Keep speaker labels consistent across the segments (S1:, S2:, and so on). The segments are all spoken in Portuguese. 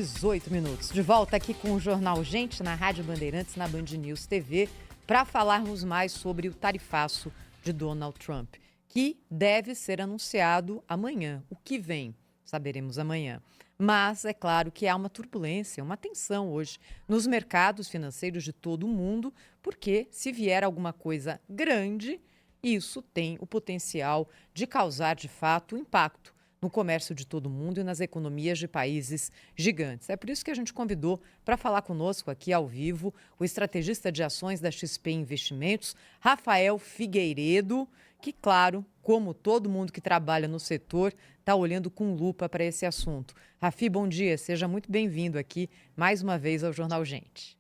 S1: 18 minutos. De volta aqui com o Jornal Gente, na Rádio Bandeirantes, na Band News TV, para falarmos mais sobre o tarifaço de Donald Trump, que deve ser anunciado amanhã. O que vem, saberemos amanhã. Mas é claro que há uma turbulência, uma tensão hoje nos mercados financeiros de todo o mundo, porque se vier alguma coisa grande, isso tem o potencial de causar, de fato, impacto no comércio de todo mundo e nas economias de países gigantes. É por isso que a gente convidou para falar conosco aqui ao vivo o estrategista de ações da XP Investimentos, Rafael Figueiredo, que, claro, como todo mundo que trabalha no setor, está olhando com lupa para esse assunto. Rafi, bom dia, seja muito bem-vindo aqui mais uma vez ao Jornal Gente.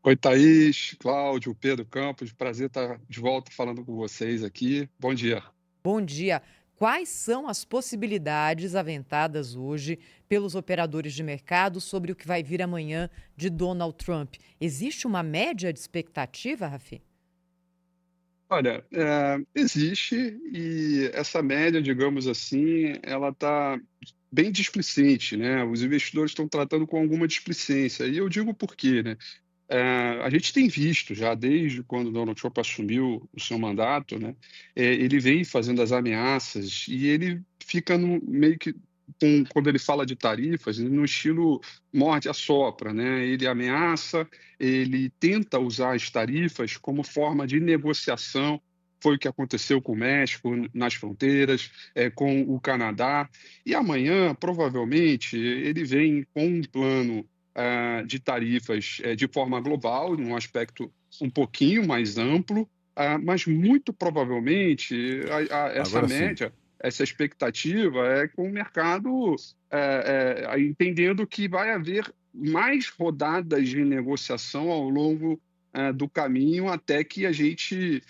S2: Oi, Thaís, Cláudio, Pedro Campos, prazer estar de volta falando com vocês aqui. Bom dia.
S1: Bom dia. Quais são as possibilidades aventadas hoje pelos operadores de mercado sobre o que vai vir amanhã de Donald Trump? Existe uma média de expectativa, Rafi?
S2: Olha, existe e essa média, digamos assim, ela está bem displicente, né? Os investidores estão tratando com alguma displicência. E eu digo por quê, né? A gente tem visto já desde quando Donald Trump assumiu o seu mandato, né, ele vem fazendo as ameaças e ele fica meio que quando ele fala de tarifas, no estilo morde-a-sopra, né? Ele ameaça, ele tenta usar as tarifas como forma de negociação. Foi o que aconteceu com o México nas fronteiras, com o Canadá. E amanhã, provavelmente, ele vem com um plano de tarifas de forma global, num aspecto um pouquinho mais amplo, mas muito provavelmente essa
S3: Agora sim.
S2: média, essa expectativa é com o mercado entendendo que vai haver mais rodadas de negociação ao longo do caminho até que a gente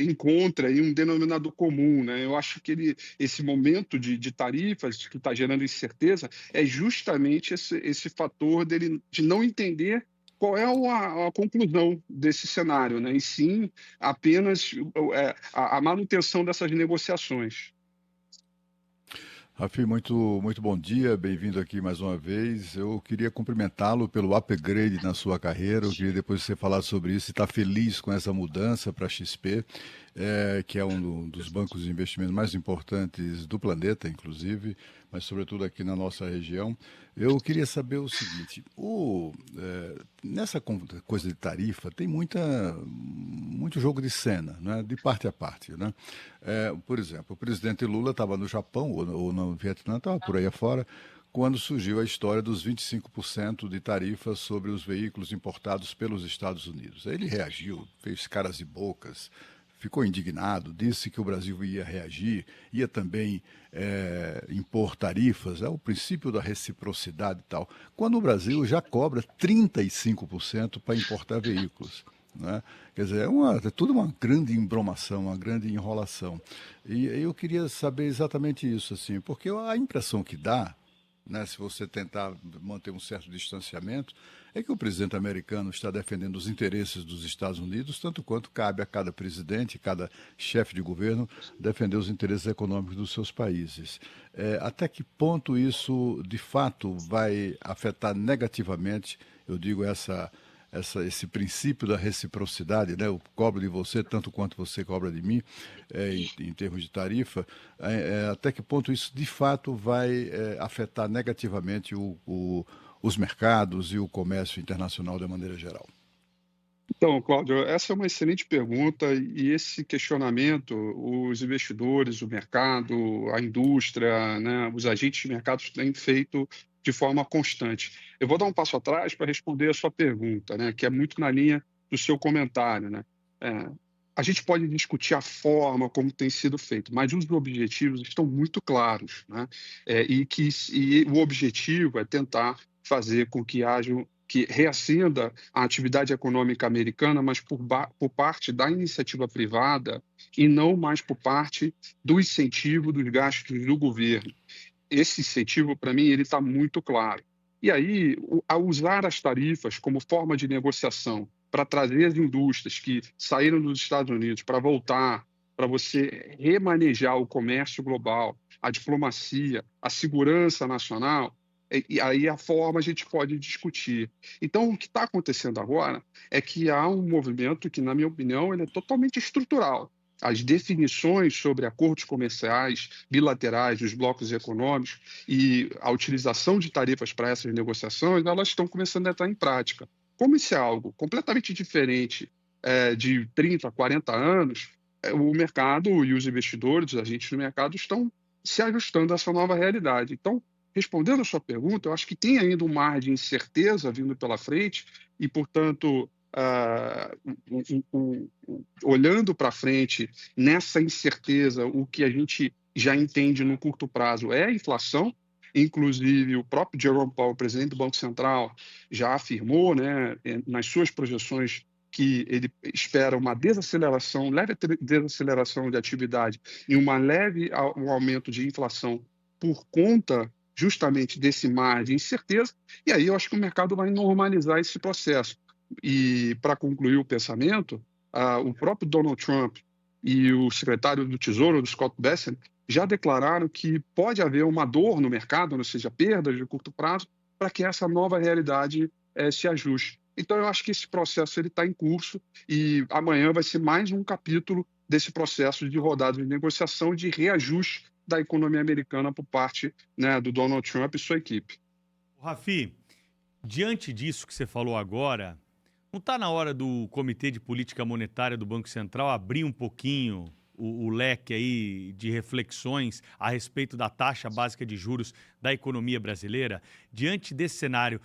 S2: encontre aí um denominador comum, né? Eu acho que esse momento de tarifas que está gerando incerteza é justamente esse fator dele de não entender qual é a conclusão desse cenário, né? E sim apenas a manutenção dessas negociações.
S3: Rafi, muito bom dia, bem-vindo aqui mais uma vez. Eu queria cumprimentá-lo pelo upgrade na sua carreira. Eu queria depois que você falar sobre isso e estar feliz com essa mudança para a XP, que é um dos bancos de investimento mais importantes do planeta, inclusive, mas sobretudo aqui na nossa região. Eu queria saber o seguinte: nessa coisa de tarifa tem muito jogo de cena, né, de parte a parte, né? Por exemplo, o presidente Lula estava no Japão ou no Vietnã, estava por aí afora, quando surgiu a história dos 25% de tarifas sobre os veículos importados pelos Estados Unidos. Ele reagiu, fez caras e bocas, ficou indignado, disse que o Brasil ia reagir, ia também impor tarifas, é o princípio da reciprocidade e tal, quando o Brasil já cobra 35% para importar veículos. Né? Quer dizer, é tudo uma grande embromação, uma grande enrolação. E eu queria saber exatamente isso, assim, porque a impressão que dá, né, se você tentar manter um certo distanciamento, é que o presidente americano está defendendo os interesses dos Estados Unidos, tanto quanto cabe a cada presidente, cada chefe de governo, defender os interesses econômicos dos seus países. Até que ponto isso, de fato, vai afetar negativamente, eu digo, esse princípio da reciprocidade, né? Eu cobro de você tanto quanto você cobra de mim, em termos de tarifa, até que ponto isso de fato vai afetar negativamente os mercados e o comércio internacional de maneira geral?
S2: Então, Cláudio, essa é uma excelente pergunta e esse questionamento, os investidores, o mercado, a indústria, né, os agentes de mercado têm feito de forma constante. Eu vou dar um passo atrás para responder a sua pergunta, né, que é muito na linha do seu comentário, né. É, a gente pode discutir a forma como tem sido feito, mas os objetivos estão muito claros, né, e o objetivo é tentar fazer com que haja que reacenda a atividade econômica americana, mas por parte da iniciativa privada e não mais por parte do incentivo dos gastos do governo. Esse incentivo, para mim, ele está muito claro. E aí, ao usar as tarifas como forma de negociação para trazer as indústrias que saíram dos Estados Unidos para voltar, para você remanejar o comércio global, a diplomacia, a segurança nacional, E aí a forma a gente pode discutir. Então, o que está acontecendo agora é que há um movimento que, na minha opinião, ele é totalmente estrutural. As definições sobre acordos comerciais bilaterais dos blocos econômicos e a utilização de tarifas para essas negociações, elas estão começando a entrar em prática. Como isso é algo completamente diferente de 30, 40 anos, o mercado e os investidores, os agentes do mercado, estão se ajustando a essa nova realidade. Então, respondendo a sua pergunta, eu acho que tem ainda um mar de incerteza vindo pela frente e, portanto, olhando para frente, nessa incerteza, o que a gente já entende no curto prazo é a inflação. Inclusive, o próprio Jerome Powell, presidente do Banco Central, já afirmou, né, nas suas projeções, que ele espera uma desaceleração, leve desaceleração de atividade e um aumento de inflação por conta justamente desse mar de incerteza. E aí eu acho que o mercado vai normalizar esse processo. E para concluir o pensamento, o próprio Donald Trump e o secretário do Tesouro, do Scott Bessent, já declararam que pode haver uma dor no mercado, ou seja, perdas de curto prazo, para que essa nova realidade se ajuste. Então, eu acho que esse processo está em curso e amanhã vai ser mais um capítulo desse processo de rodada de negociação de reajuste da economia americana por parte, né, do Donald Trump e sua equipe.
S4: Rafi, diante disso que você falou agora, não está na hora do Comitê de Política Monetária do Banco Central abrir um pouquinho o leque aí de reflexões a respeito da taxa básica de juros da economia brasileira? Diante desse cenário,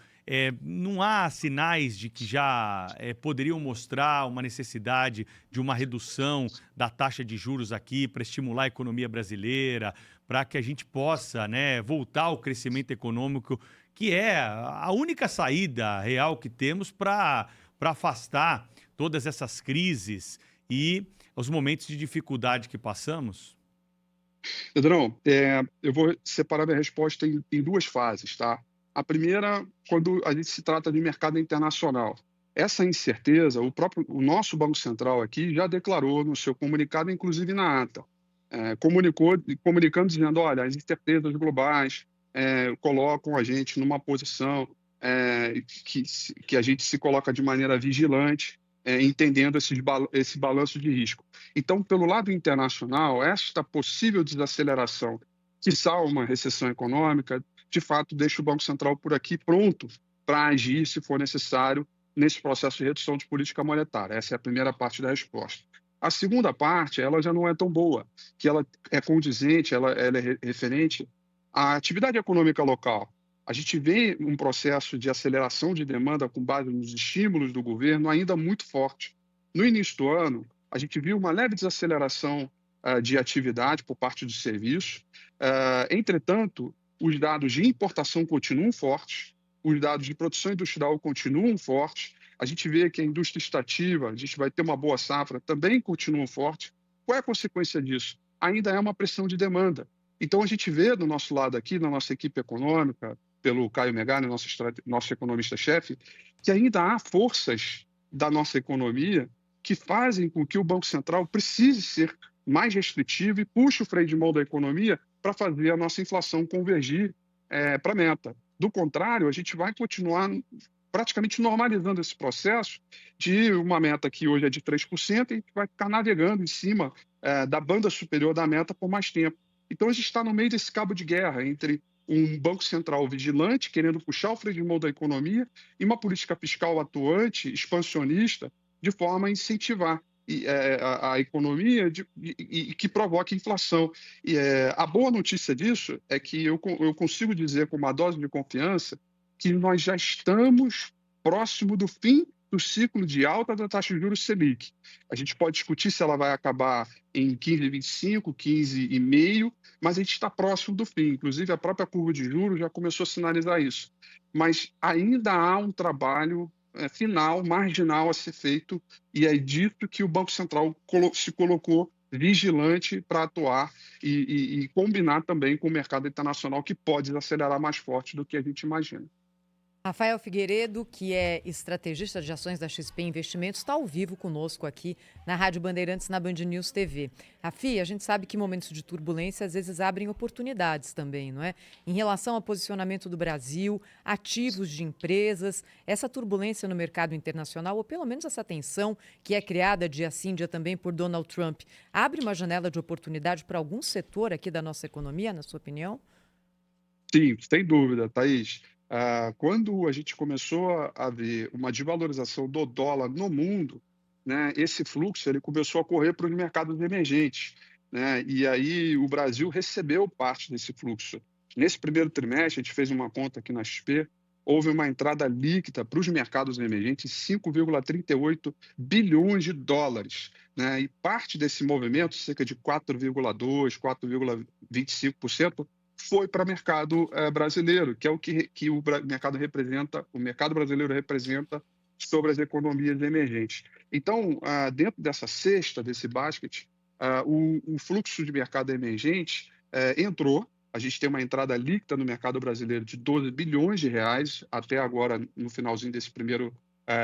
S4: não há sinais de que já poderiam mostrar uma necessidade de uma redução da taxa de juros aqui para estimular a economia brasileira, para que a gente possa, né, voltar ao crescimento econômico, que é a única saída real que temos para afastar todas essas crises e os momentos de dificuldade que passamos?
S2: Pedrão, eu vou separar minha resposta em duas fases, tá? A primeira, quando a gente se trata de mercado internacional. Essa incerteza, o nosso Banco Central aqui já declarou no seu comunicado, inclusive na ata, comunicando, dizendo, olha, as incertezas globais colocam a gente numa posição que a gente se coloca de maneira vigilante, entendendo esse balanço de risco. Então, pelo lado internacional, esta possível desaceleração, quiçá uma recessão econômica, de fato, deixa o Banco Central por aqui pronto para agir, se for necessário, nesse processo de redução de política monetária. Essa é a primeira parte da resposta. A segunda parte, ela já não é tão boa, que ela é condizente, ela é referente à atividade econômica local. A gente vê um processo de aceleração de demanda com base nos estímulos do governo ainda muito forte. No início do ano, a gente viu uma leve desaceleração de atividade por parte do serviço. Entretanto, os dados de importação continuam fortes, os dados de produção industrial continuam fortes. A gente vê que a indústria extrativa, a gente vai ter uma boa safra, também continua forte. Qual é a consequência disso? Ainda é uma pressão de demanda. Então, a gente vê do nosso lado aqui, na nossa equipe econômica, pelo Caio Megani, nosso economista-chefe, que ainda há forças da nossa economia que fazem com que o Banco Central precise ser mais restritivo e puxe o freio de mão da economia para fazer a nossa inflação convergir para a meta. Do contrário, a gente vai continuar praticamente normalizando esse processo de uma meta que hoje é de 3% e a gente vai ficar navegando em cima da banda superior da meta por mais tempo. Então, a gente está no meio desse cabo de guerra entre um Banco Central vigilante, querendo puxar o freio de mão da economia, e uma política fiscal atuante, expansionista, de forma a incentivar a economia e que provoque inflação. A boa notícia disso é que eu consigo dizer com uma dose de confiança que nós já estamos próximo do fim do ciclo de alta da taxa de juros Selic. A gente pode discutir se ela vai acabar em 15,25, 15,5, mas a gente está próximo do fim. Inclusive, a própria curva de juros já começou a sinalizar isso. Mas ainda há um trabalho final, marginal a ser feito, e é dito que o Banco Central se colocou vigilante para atuar e combinar também com o mercado internacional, que pode acelerar mais forte do que a gente imagina.
S1: Rafael Figueiredo, que é estrategista de ações da XP Investimentos, está ao vivo conosco aqui na Rádio Bandeirantes, na Band News TV. Rafi, a gente sabe que momentos de turbulência às vezes abrem oportunidades também, não é? Em relação ao posicionamento do Brasil, ativos de empresas, essa turbulência no mercado internacional, ou pelo menos essa tensão que é criada dia sim, dia também por Donald Trump, abre uma janela de oportunidade para algum setor aqui da nossa economia, na sua opinião?
S2: Sim, sem dúvida, Thaís. Quando a gente começou a ver uma desvalorização do dólar no mundo, né, esse fluxo ele começou a correr para os mercados emergentes, né, e aí o Brasil recebeu parte desse fluxo. Nesse primeiro trimestre, a gente fez uma conta aqui na XP, houve uma entrada líquida para os mercados emergentes de 5,38 bilhões de dólares, né, e parte desse movimento, cerca de 4,2%, 4,25%, foi para o mercado brasileiro, que é o que o mercado representa, o mercado brasileiro representa sobre as economias emergentes. Então, dentro dessa cesta, desse basket, o fluxo de mercado emergente entrou. A gente tem uma entrada líquida no mercado brasileiro de 12 bilhões de reais até agora, no finalzinho desse primeiro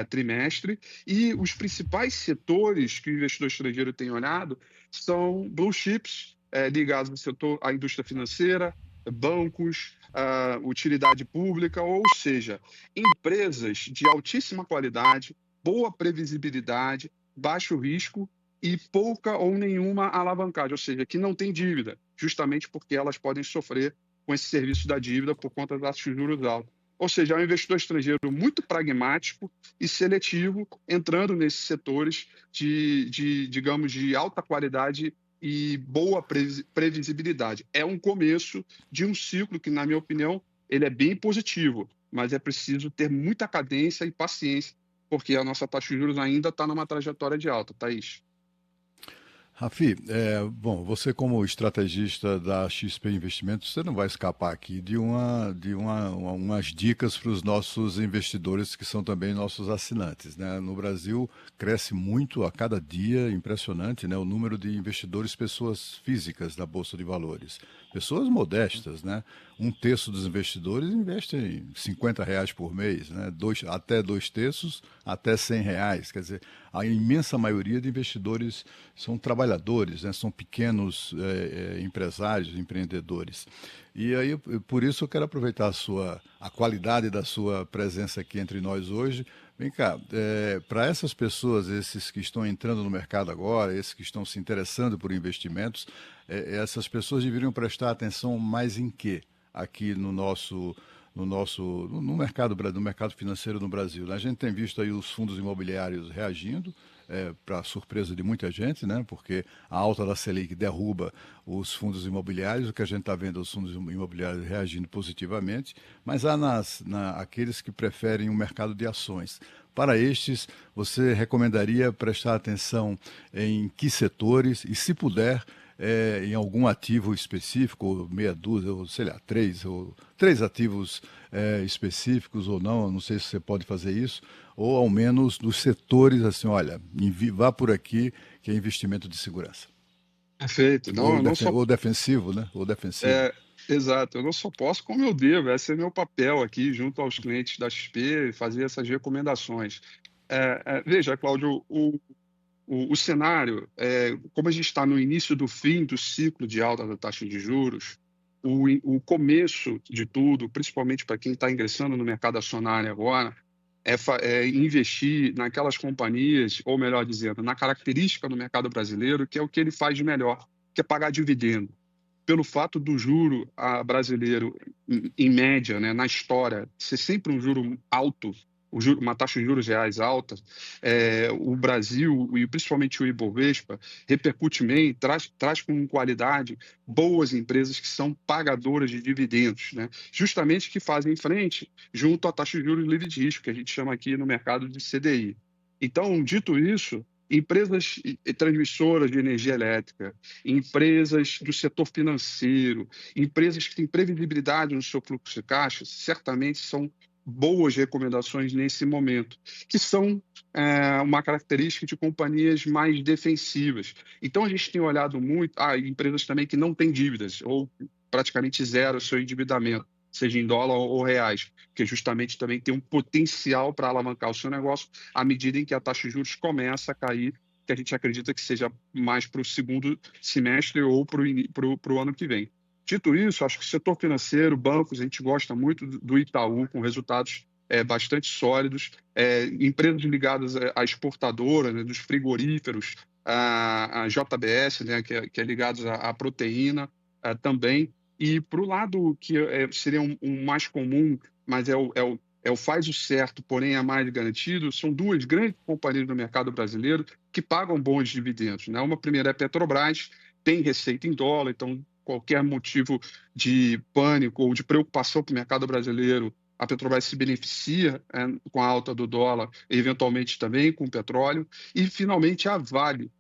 S2: trimestre. E os principais setores que o investidor estrangeiro tem olhado são blue chips, ligados ao setor, à indústria financeira, bancos, utilidade pública, ou seja, empresas de altíssima qualidade, boa previsibilidade, baixo risco e pouca ou nenhuma alavancagem, ou seja, que não tem dívida, justamente porque elas podem sofrer com esse serviço da dívida por conta das taxas de juros altas. Ou seja, é um investidor estrangeiro muito pragmático e seletivo, entrando nesses setores digamos, de alta qualidade e boa previsibilidade. É um começo de um ciclo que, na minha opinião, ele é bem positivo, mas é preciso ter muita cadência e paciência, porque a nossa taxa de juros ainda está numa trajetória de alta, Thaís.
S3: Rafi, bom, você como estrategista da XP Investimentos, você não vai escapar aqui de umas dicas para os nossos investidores que são também nossos assinantes, né? No Brasil cresce muito a cada dia, impressionante, né? O número de investidores, pessoas físicas da Bolsa de Valores, pessoas modestas, né? Um terço dos investidores investem R$50 por mês, né? Até 2/3, até R$100. Quer dizer, a imensa maioria de investidores são trabalhadores, né? São pequenos empresários, empreendedores. E aí, por isso, eu quero aproveitar a qualidade da sua presença aqui entre nós hoje. Vem cá, para essas pessoas, esses que estão entrando no mercado agora, esses que estão se interessando por investimentos, essas pessoas deveriam prestar atenção mais em quê? Aqui no mercado financeiro no Brasil. A gente tem visto aí os fundos imobiliários reagindo, para surpresa de muita gente, né? Porque a alta da Selic derruba os fundos imobiliários, o que a gente está vendo é os fundos imobiliários reagindo positivamente, mas há aqueles que preferem o mercado de ações. Para estes, você recomendaria prestar atenção em que setores e, se puder, em algum ativo específico, ou meia dúzia, ou sei lá, três ativos específicos ou não sei se você pode fazer isso, ou ao menos dos setores, assim, olha, vá por aqui, que é investimento de segurança.
S2: Perfeito.
S3: Ou defensivo, né? Ou defensivo.
S2: Exato. Eu não só posso, como eu devo. Esse é meu papel aqui, junto aos clientes da XP, fazer essas recomendações. Veja, Cláudio, o cenário, como a gente está no início do fim do ciclo de alta da taxa de juros, o começo de tudo, principalmente para quem está ingressando no mercado acionário agora, é investir naquelas companhias, ou melhor dizendo, na característica do mercado brasileiro, que é o que ele faz de melhor, que é pagar dividendo. Pelo fato do juro brasileiro, em média, né, na história, ser sempre um juro alto, uma taxa de juros reais alta, o Brasil, e principalmente o Ibovespa, repercute bem, traz com qualidade boas empresas que são pagadoras de dividendos, né? Justamente que fazem frente junto à taxa de juros livre de risco, que a gente chama aqui no mercado de CDI. Então, dito isso, empresas transmissoras de energia elétrica, empresas do setor financeiro, empresas que têm previsibilidade no seu fluxo de caixa, certamente são boas recomendações nesse momento, que são uma característica de companhias mais defensivas. Então, a gente tem olhado muito empresas também que não têm dívidas, ou praticamente zero o seu endividamento. seja em dólar ou reais, porque justamente também tem um potencial para alavancar o seu negócio à medida em que a taxa de juros começa a cair, que a gente acredita que seja mais para o segundo semestre ou para o ano que vem. Dito isso, acho que o setor financeiro, bancos, a gente gosta muito do Itaú, com resultados bastante sólidos, empresas ligadas à exportadora, né, dos frigoríferos, a JBS, né, que é ligados à proteína também. E para o lado que seria um mais comum, mas é o faz o certo, porém é mais garantido, são duas grandes companhias do mercado brasileiro que pagam bons dividendos, né? Uma primeira é a Petrobras, tem receita em dólar, então qualquer motivo de pânico ou de preocupação para o mercado brasileiro, a Petrobras se beneficia com a alta do dólar, e eventualmente também com o petróleo. E, finalmente, a Vale,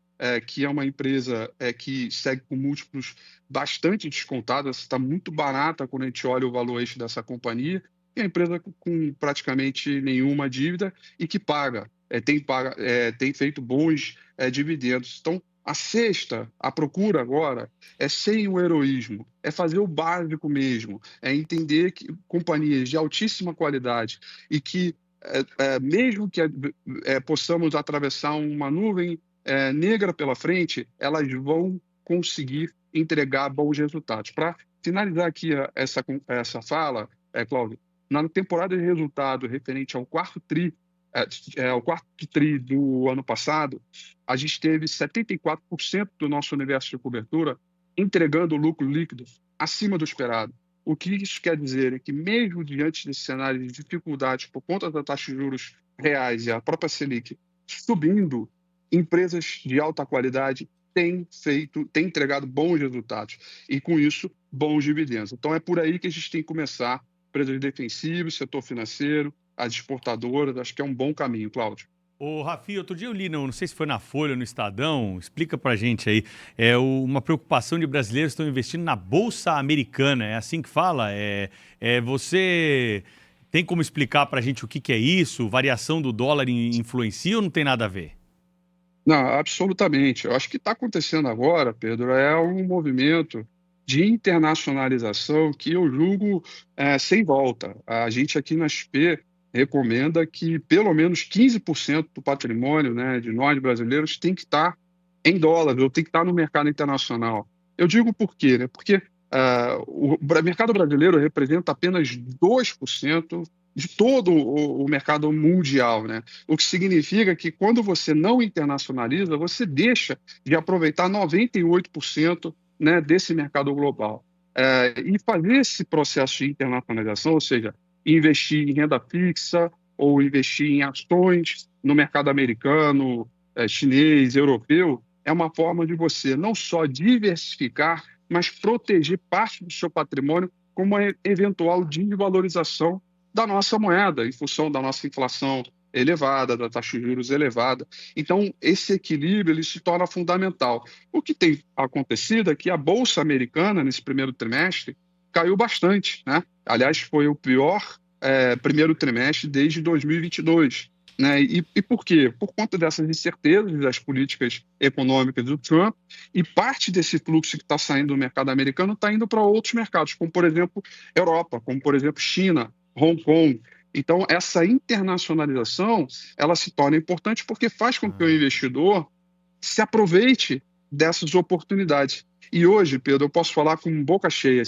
S2: que é uma empresa que segue com múltiplos bastante descontados, está muito barata quando a gente olha o valuation dessa companhia, e a empresa com praticamente nenhuma dívida e que tem feito bons dividendos. Então, a procura agora é sem o heroísmo, é fazer o básico mesmo, é entender que companhias de altíssima qualidade e que, mesmo que possamos atravessar uma nuvem negra pela frente, elas vão conseguir entregar bons resultados. Para finalizar aqui essa fala, Cláudio, na temporada de resultado referente ao quarto tri do ano passado, a gente teve 74% do nosso universo de cobertura entregando lucro líquido acima do esperado. O que isso quer dizer é que, mesmo diante desse cenário de dificuldades por conta da taxa de juros reais e a própria Selic subindo, empresas de alta qualidade têm entregado bons resultados e, com isso, bons dividendos. Então, é por aí que a gente tem que começar. Empresas defensivas, setor financeiro, as exportadoras, acho que é um bom caminho, Cláudio.
S4: Ô, Rafi, outro dia eu li, não sei se foi na Folha ou no Estadão, explica pra gente aí, uma preocupação de brasileiros que estão investindo na Bolsa Americana, é assim que fala? Você tem como explicar pra gente o que é isso? Variação do dólar influencia ou não tem nada a ver?
S2: Não, absolutamente. Eu acho que está acontecendo agora, Pedro, é um movimento de internacionalização que eu julgo sem volta. A gente aqui na XP recomenda que pelo menos 15% do patrimônio, né, de nós brasileiros tem que estar em dólares ou tem que estar no mercado internacional. Eu digo por quê? Né? Porque o mercado brasileiro representa apenas 2% de todo o mercado mundial, né? O que significa que quando você não internacionaliza, você deixa de aproveitar 98%, né, desse mercado global. E fazer esse processo de internacionalização, ou seja, investir em renda fixa ou investir em ações no mercado americano, chinês, europeu, é uma forma de você não só diversificar, mas proteger parte do seu patrimônio com uma eventual desvalorização da nossa moeda, em função da nossa inflação elevada, da taxa de juros elevada. Então, esse equilíbrio ele se torna fundamental. O que tem acontecido é que a Bolsa Americana, nesse primeiro trimestre, caiu bastante, né? Aliás, foi o pior primeiro trimestre desde 2022. Né? E por quê? Por conta dessas incertezas das políticas econômicas do Trump, e parte desse fluxo que está saindo do mercado americano está indo para outros mercados, como, por exemplo, Europa, como, por exemplo, China, Hong Kong. Então, essa internacionalização ela se torna importante porque faz com que o investidor se aproveite dessas oportunidades. E hoje, Pedro, eu posso falar com boca cheia,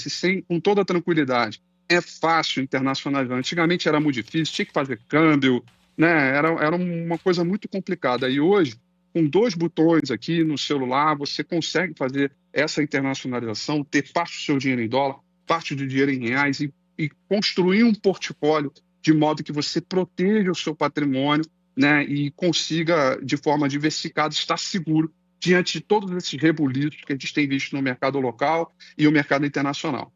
S2: com toda tranquilidade. É fácil internacionalizar. Antigamente era muito difícil, tinha que fazer câmbio, né? Era uma coisa muito complicada. E hoje, com 2 botões aqui no celular, você consegue fazer essa internacionalização, ter parte do seu dinheiro em dólar, parte do dinheiro em reais e construir um portfólio de modo que você proteja o seu patrimônio, né, e consiga, de forma diversificada, estar seguro diante de todos esses rebuliços que a gente tem visto no mercado local e o mercado internacional.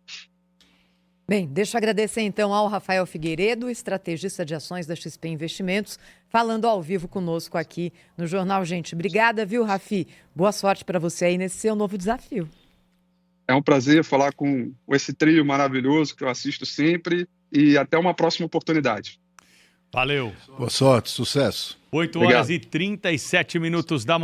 S1: Bem, deixa eu agradecer então ao Rafael Figueiredo, estrategista de ações da XP Investimentos, falando ao vivo conosco aqui no Jornal Gente. Obrigada, viu, Rafi? Boa sorte para você aí nesse seu novo desafio.
S2: É um prazer falar com esse trio maravilhoso que eu assisto sempre e até uma próxima oportunidade.
S4: Valeu.
S3: Boa sorte, sucesso.
S4: 8 horas e 37 minutos da manhã.